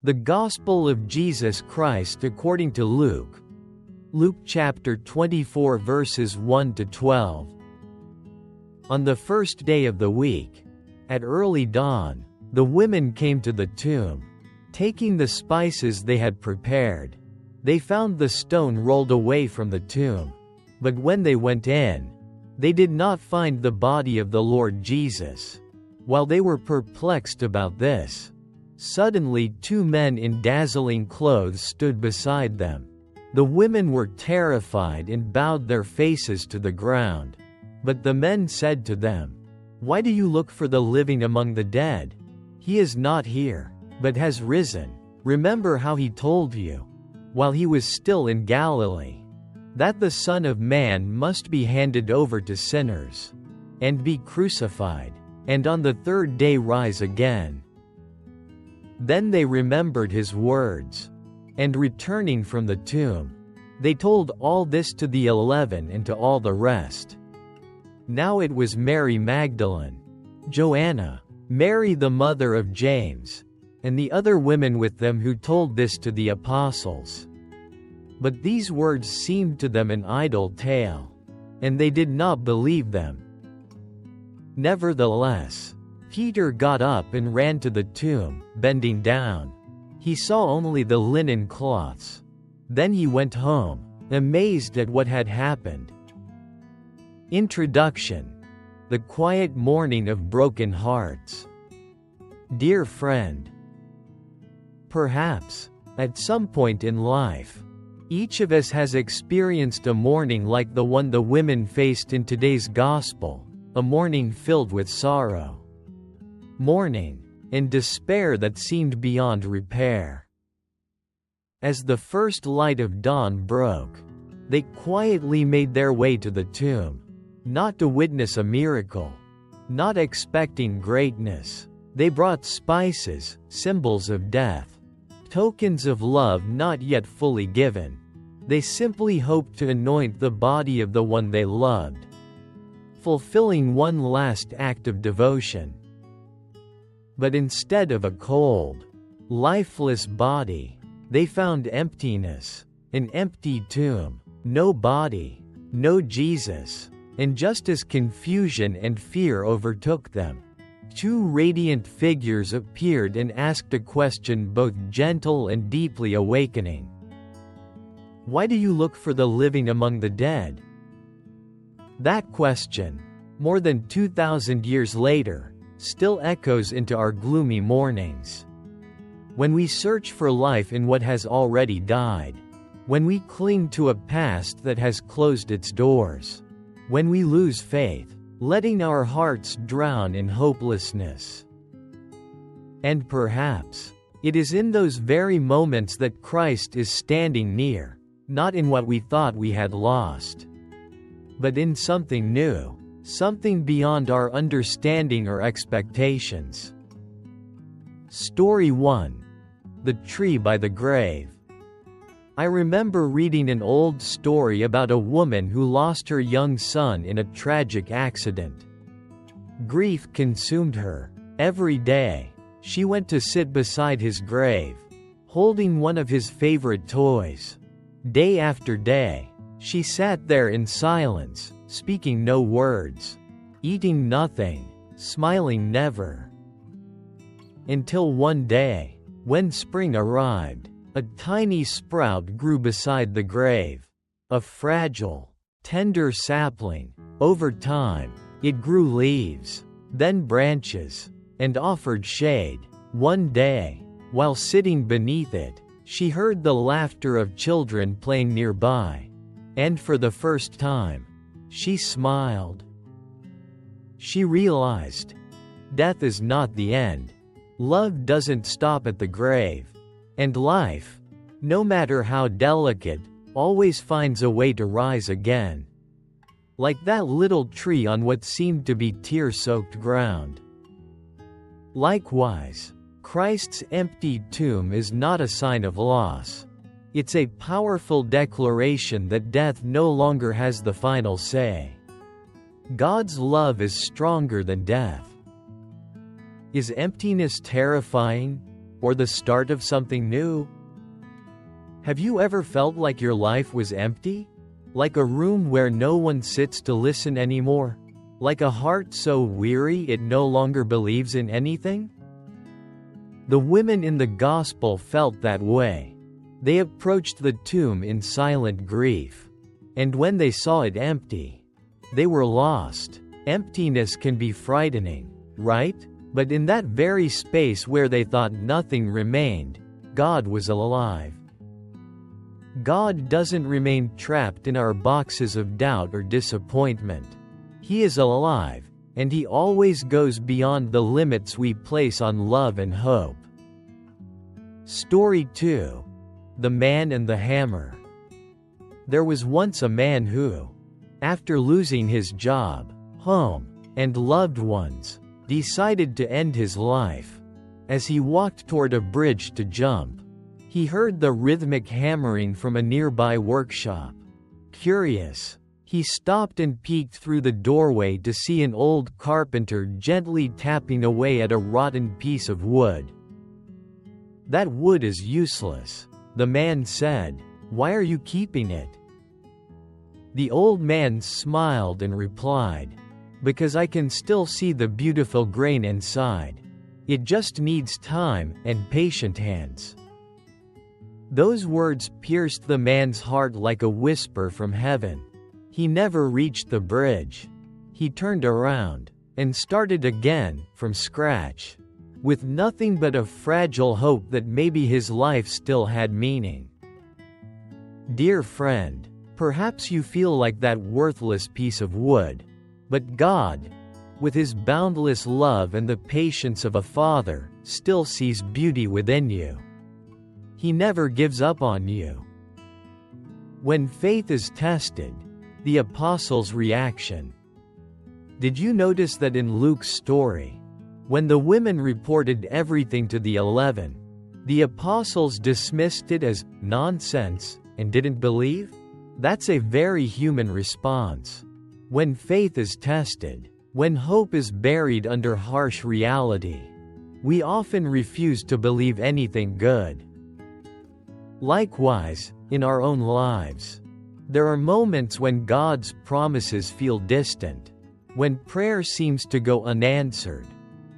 The Gospel of Jesus Christ according to Luke. Luke chapter 24 verses 1 to 12. On the first day of the week, at early dawn, the women came to the tomb, taking the spices they had prepared. They found the stone rolled away from the tomb. But when they went in, they did not find the body of the Lord Jesus. While they were perplexed about this, suddenly two men in dazzling clothes stood beside them. The women were terrified and bowed their faces to the ground. But the men said to them, "Why do you look for the living among the dead? He is not here, but has risen. Remember how he told you, while he was still in Galilee, that the Son of Man must be handed over to sinners, and be crucified, and on the third day rise again." Then they remembered his words, and returning from the tomb, they told all this to the 11 and to all the rest. Now it was Mary Magdalene, Joanna, Mary the mother of James, and the other women with them who told this to the apostles. But these words seemed to them an idle tale, and they did not believe them. Nevertheless, Peter got up and ran to the tomb. Bending down, he saw only the linen cloths. Then he went home, amazed at what had happened. Introduction. The quiet mourning of broken hearts. Dear friend, perhaps, at some point in life, each of us has experienced a mourning like the one the women faced in today's gospel, a mourning filled with sorrow, mourning, and despair that seemed beyond repair. As the first light of dawn broke, they quietly made their way to the tomb, not to witness a miracle, not expecting greatness. They brought spices, symbols of death, tokens of love not yet fully given. They simply hoped to anoint the body of the one they loved, fulfilling one last act of devotion. But instead of a cold, lifeless body, they found emptiness, an empty tomb, no body, no Jesus, and just as confusion and fear overtook them, two radiant figures appeared and asked a question both gentle and deeply awakening. Why do you look for the living among the dead? That question, more than 2,000 years later, still echoes into our gloomy mornings. When we search for life in what has already died, when we cling to a past that has closed its doors, when we lose faith, letting our hearts drown in hopelessness. And perhaps, it is in those very moments that Christ is standing near, not in what we thought we had lost, but in something new, something beyond our understanding or expectations. Story 1. The Tree by the Grave. I remember reading an old story about a woman who lost her young son in a tragic accident. Grief consumed her. Every day, she went to sit beside his grave, holding one of his favorite toys. Day after day, she sat there in silence, speaking no words, eating nothing, smiling never. Until one day, when spring arrived, a tiny sprout grew beside the grave. A fragile, tender sapling. Over time, it grew leaves, then branches, and offered shade. One day, while sitting beneath it, she heard the laughter of children playing nearby. And for the first time, she smiled. She realized, death is not the end. Love doesn't stop at the grave. And life, no matter how delicate, always finds a way to rise again. Like that little tree on what seemed to be tear-soaked ground. Likewise, Christ's empty tomb is not a sign of loss. It's a powerful declaration that death no longer has the final say. God's love is stronger than death. Is emptiness terrifying? or the start of something new? Have you ever felt like your life was empty? Like a room where no one sits to listen anymore? Like a heart so weary it no longer believes in anything? The women in the gospel felt that way. They approached the tomb in silent grief. And when they saw it empty, they were lost. Emptiness can be frightening, right? But in that very space where they thought nothing remained, God was alive. God doesn't remain trapped in our boxes of doubt or disappointment. He is alive, and He always goes beyond the limits we place on love and hope. Story 2. The Man and the Hammer. There was once a man who, after losing his job, home, and loved ones, decided to end his life. As he walked toward a bridge to jump, he heard the rhythmic hammering from a nearby workshop. Curious, he stopped and peeked through the doorway to see an old carpenter gently tapping away at a rotten piece of wood. "That wood is useless," the man said. "Why are you keeping it?" The old man smiled and replied, "Because I can still see the beautiful grain inside. It just needs time and patient hands." Those words pierced the man's heart like a whisper from heaven. He never reached the bridge. He turned around and started again, from scratch, with nothing but a fragile hope that maybe his life still had meaning. Dear friend, perhaps you feel like that worthless piece of wood. But God, with His boundless love and the patience of a father, still sees beauty within you. He never gives up on you. When faith is tested, the apostles' reaction. Did you notice that in Luke's story, when the women reported everything to the 11, the apostles dismissed it as nonsense and didn't believe? That's a very human response. When faith is tested, when hope is buried under harsh reality, we often refuse to believe anything good. Likewise, in our own lives, there are moments when God's promises feel distant, when prayer seems to go unanswered,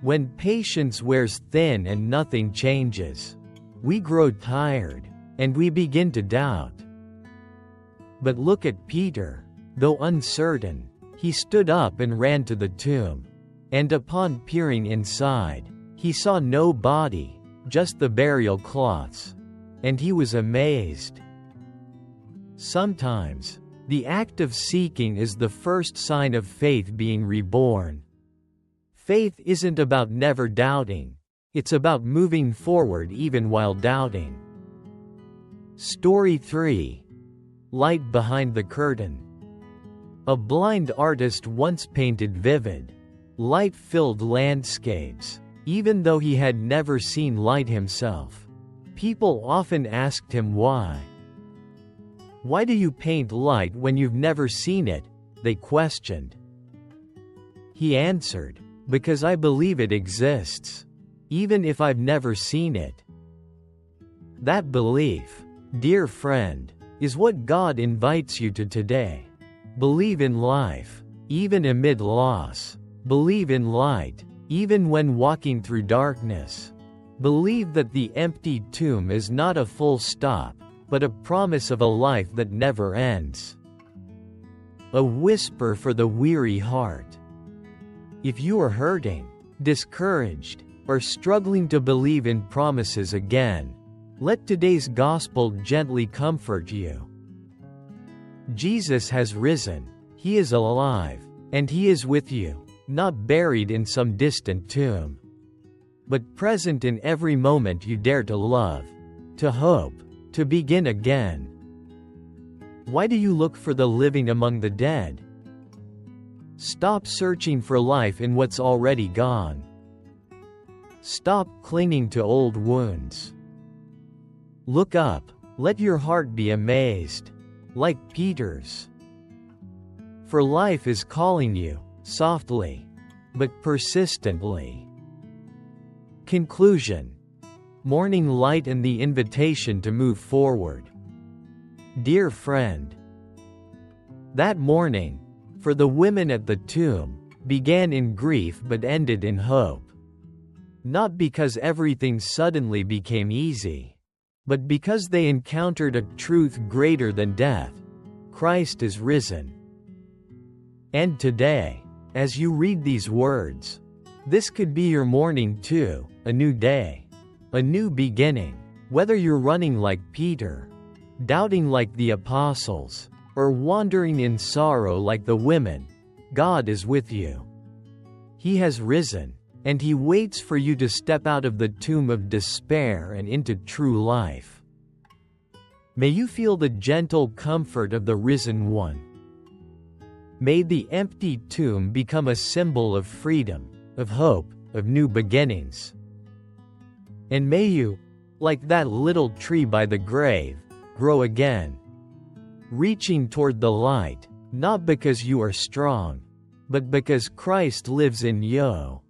when patience wears thin and nothing changes. We grow tired, and we begin to doubt. But look at Peter. Though uncertain, he stood up and ran to the tomb. And upon peering inside, he saw no body, just the burial cloths. And he was amazed. Sometimes, the act of seeking is the first sign of faith being reborn. Faith isn't about never doubting. It's about moving forward even while doubting. Story 3. Light behind the curtain. A blind artist once painted vivid, light-filled landscapes, even though he had never seen light himself. People often asked him why. "Why do you paint light when you've never seen it?" they questioned. He answered, "Because I believe it exists, even if I've never seen it." That belief, dear friend, is what God invites you to today. Believe in life, even amid loss. Believe in light, even when walking through darkness. Believe that the empty tomb is not a full stop, but a promise of a life that never ends. A whisper for the weary heart. If you are hurting, discouraged, or struggling to believe in promises again, let today's gospel gently comfort you. Jesus has risen. He is alive, and He is with you, not buried in some distant tomb, but present in every moment you dare to love, to hope, to begin again. Why do you look for the living among the dead? Stop searching for life in what's already gone. Stop clinging to old wounds. Look up, let your heart be amazed, like Peter's. For life is calling you, softly, but persistently. Conclusion. morning light and the invitation to move forward. Dear friend, that morning, for the women at the tomb, began in grief but ended in hope. Not because everything suddenly became easy, but because they encountered a truth greater than death: Christ is risen. And today, as you read these words, this could be your morning too, a new day, a new beginning. Whether you're running like Peter, doubting like the apostles, or wandering in sorrow like the women, God is with you. He has risen, and He waits for you to step out of the tomb of despair and into true life. May you feel the gentle comfort of the risen one. May the empty tomb become a symbol of freedom, of hope, of new beginnings. And may you, like that little tree by the grave, grow again, reaching toward the light, not because you are strong, but because Christ lives in you.